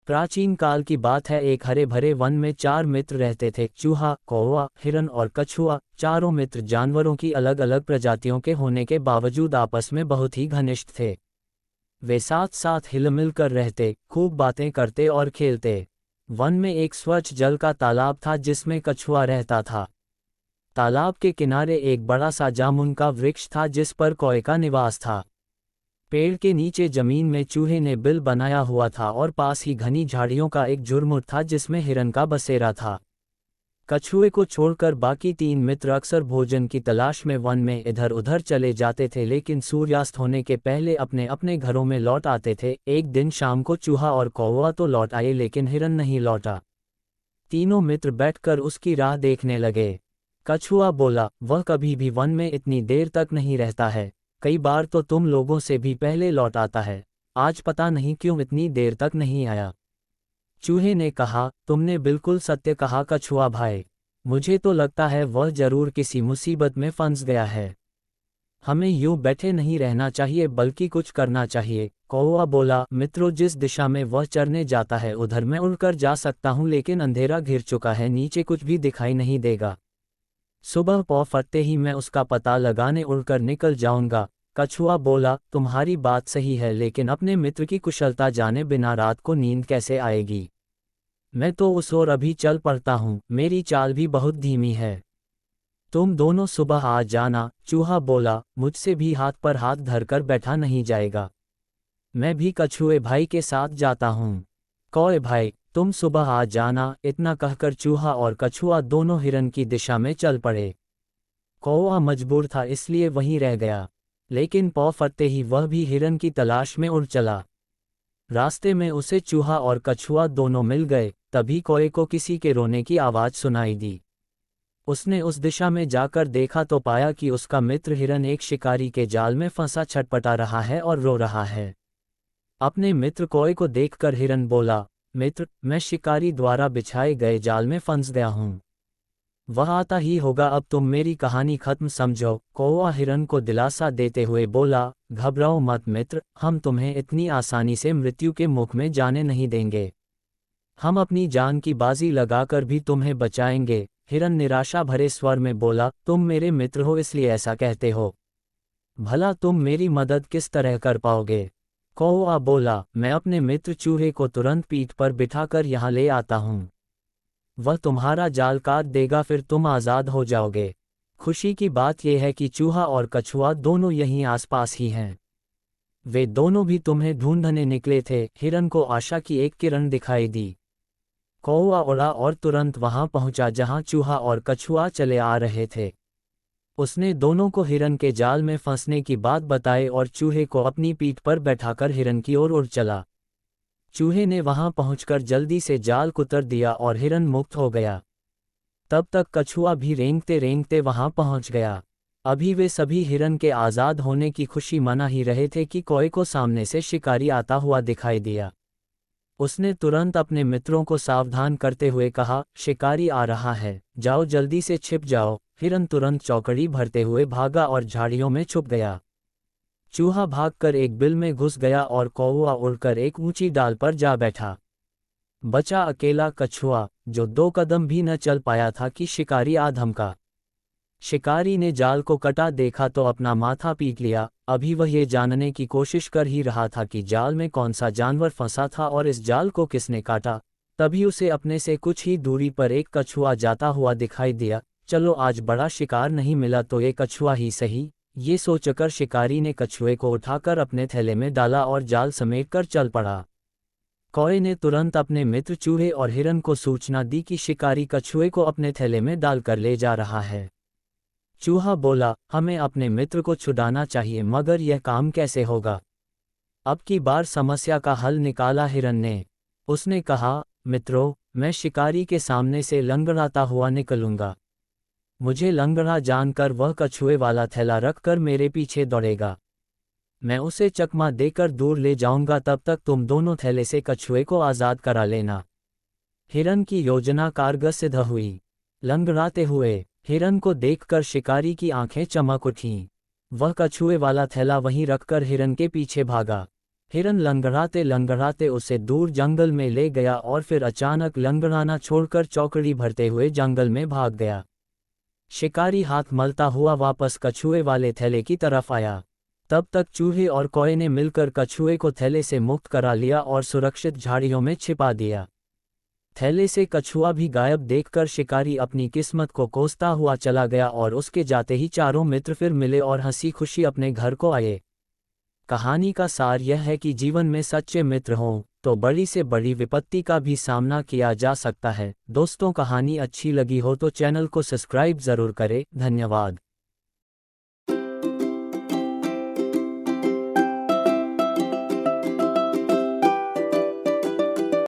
प्राचीन काल की बात है। एक हरे भरे वन में चार मित्र रहते थे। चूहा, कौवा, हिरन और कछुआ। चारों मित्र जानवरों की अलग अलग प्रजातियों के होने के बावजूद आपस में बहुत ही घनिष्ठ थे। वे साथ साथ हिलमिल कर रहते, खूब बातें करते और खेलते। वन में एक स्वच्छ जल का तालाब था जिसमें कछुआ रहता था। तालाब के किनारे एक बड़ा सा जामुन का वृक्ष था जिस पर कौए का निवास था। पेड़ के नीचे जमीन में चूहे ने बिल बनाया हुआ था और पास ही घनी झाड़ियों का एक झुरमुट था जिसमें हिरन का बसेरा था। कछुए को छोड़कर बाकी तीन मित्र अक्सर भोजन की तलाश में वन में इधर उधर चले जाते थे, लेकिन सूर्यास्त होने के पहले अपने अपने घरों में लौट आते थे। एक दिन शाम को चूहा और कौवा तो लौट आए, लेकिन हिरन नहीं लौटा। तीनों मित्र बैठकर उसकी राह देखने लगे। कछुआ बोला, वह कभी भी वन में इतनी देर तक नहीं रहता है। कई बार तो तुम लोगों से भी पहले लौट आता है। आज पता नहीं क्यों इतनी देर तक नहीं आया। चूहे ने कहा, तुमने बिल्कुल सत्य कहा कछुआ भाई। मुझे तो लगता है वह जरूर किसी मुसीबत में फंस गया है। हमें यूं बैठे नहीं रहना चाहिए बल्कि कुछ करना चाहिए। कौवा बोला, मित्रों, जिस दिशा में वह चरने जाता है उधर मैं उड़कर जा सकता हूँ, लेकिन अंधेरा घिर चुका है, नीचे कुछ भी दिखाई नहीं देगा। सुबह पौ फटते ही मैं उसका पता लगाने उड़कर निकल जाऊंगा। कछुआ बोला, तुम्हारी बात सही है, लेकिन अपने मित्र की कुशलता जाने बिना रात को नींद कैसे आएगी। मैं तो उस ओर अभी चल पड़ता हूँ, मेरी चाल भी बहुत धीमी है। तुम दोनों सुबह आ जाना। चूहा बोला, मुझसे भी हाथ पर हाथ धरकर बैठा नहीं जाएगा। मैं भी कछुए भाई के साथ जाता हूँ। कौए भाई, तुम सुबह आ जाना। इतना कहकर चूहा और कछुआ दोनों हिरन की दिशा में चल पड़े। कौवा मजबूर था इसलिए वहीं रह गया, लेकिन पौ फटते ही वह भी हिरन की तलाश में उड़ चला। रास्ते में उसे चूहा और कछुआ दोनों मिल गए। तभी कौए को किसी के रोने की आवाज़ सुनाई दी। उसने उस दिशा में जाकर देखा तो पाया कि उसका मित्र हिरन एक शिकारी के जाल में फंसा छटपटा रहा है और रो रहा है। अपने मित्र कौए को देखकर हिरन बोला, मित्र, मैं शिकारी द्वारा बिछाए गए जाल में फंस गया हूँ। वह आता ही होगा, अब तुम मेरी कहानी खत्म समझो। कौवा हिरन को दिलासा देते हुए बोला, घबराओ मत मित्र, हम तुम्हें इतनी आसानी से मृत्यु के मुख में जाने नहीं देंगे। हम अपनी जान की बाजी लगाकर भी तुम्हें बचाएंगे। हिरन निराशा भरे स्वर में बोला, तुम मेरे मित्र हो इसलिए ऐसा कहते हो। भला तुम मेरी मदद किस तरह कर पाओगे। कौवा बोला, मैं अपने मित्र चूहे को तुरंत पीठ पर बिठाकर यहाँ ले आता हूँ। वह तुम्हारा जाल काट देगा, फिर तुम आज़ाद हो जाओगे। खुशी की बात यह है कि चूहा और कछुआ दोनों यहीं आसपास ही हैं। वे दोनों भी तुम्हें ढूंढने निकले थे। हिरन को आशा की एक किरण दिखाई दी। कौवा उड़ा और तुरंत वहां पहुंचा जहां चूहा और कछुआ चले आ रहे थे। उसने दोनों को हिरन के जाल में फंसने की बात बताई और चूहे को अपनी पीठ पर बैठाकर हिरन की ओर उड़ चला। चूहे ने वहां पहुंचकर जल्दी से जाल कुतर दिया और हिरन मुक्त हो गया। तब तक कछुआ भी रेंगते रेंगते वहां पहुंच गया। अभी वे सभी हिरन के आज़ाद होने की खुशी मना ही रहे थे कि कौए को सामने से शिकारी आता हुआ दिखाई दिया। उसने तुरंत अपने मित्रों को सावधान करते हुए कहा, शिकारी आ रहा है, जाओ जल्दी से छिप जाओ। हिरन तुरंत चौकड़ी भरते हुए भागा और झाड़ियों में छुप गया। चूहा भागकर एक बिल में घुस गया और कौवा उड़कर एक ऊंची डाल पर जा बैठा। बचा अकेला कछुआ, जो 2 कदम भी न चल पाया था कि शिकारी आ धमका। शिकारी ने जाल को कटा देखा तो अपना माथा पीट लिया। अभी वह ये जानने की कोशिश कर ही रहा था कि जाल में कौन सा जानवर फंसा था और इस जाल को किसने काटा। तभी उसे अपने से कुछ ही दूरी पर एक कछुआ जाता हुआ दिखाई दिया। चलो, आज बड़ा शिकार नहीं मिला तो ये कछुआ ही सही। ये सोचकर शिकारी ने कछुए को उठाकर अपने थैले में डाला और जाल समेट कर चल पड़ा। कौए ने तुरंत अपने मित्र चूहे और हिरन को सूचना दी कि शिकारी कछुए को अपने थैले में डालकर ले जा रहा है। चूहा बोला, हमें अपने मित्र को छुड़ाना चाहिए, मगर यह काम कैसे होगा। अब की बार समस्या का हल निकाला हिरन ने। उसने कहा, मित्रों, मैं शिकारी के सामने से लंगड़ाता हुआ निकलूंगा। मुझे लंगड़ा जानकर वह कछुए वाला थैला रखकर मेरे पीछे दौड़ेगा। मैं उसे चकमा देकर दूर ले जाऊंगा, तब तक तुम दोनों थैले से कछुए को आज़ाद करा लेना। हिरन की योजना कारगर सिद्ध हुई। लंगड़ाते हुए हिरन को देखकर शिकारी की आंखें चमक उठीं। वह कछुए वाला थैला वहीं रखकर हिरन के पीछे भागा। हिरन लंगड़ाते लंगड़ाते उसे दूर जंगल में ले गया और फिर अचानक लंगड़ाना छोड़कर चौकड़ी भरते हुए जंगल में भाग गया। शिकारी हाथ मलता हुआ वापस कछुए वाले थैले की तरफ आया। तब तक चूहे और कौए ने मिलकर कछुए को थैले से मुक्त करा लिया और सुरक्षित झाड़ियों में छिपा दिया। थैले से कछुआ भी गायब देखकर शिकारी अपनी किस्मत को कोसता हुआ चला गया और उसके जाते ही चारों मित्र फिर मिले और हंसी खुशी अपने घर को आए। कहानी का सार यह है कि जीवन में सच्चे मित्र हों तो बड़ी से बड़ी विपत्ति का भी सामना किया जा सकता है। दोस्तों, कहानी अच्छी लगी हो तो चैनल को सब्सक्राइब ज़रूर करें। धन्यवाद।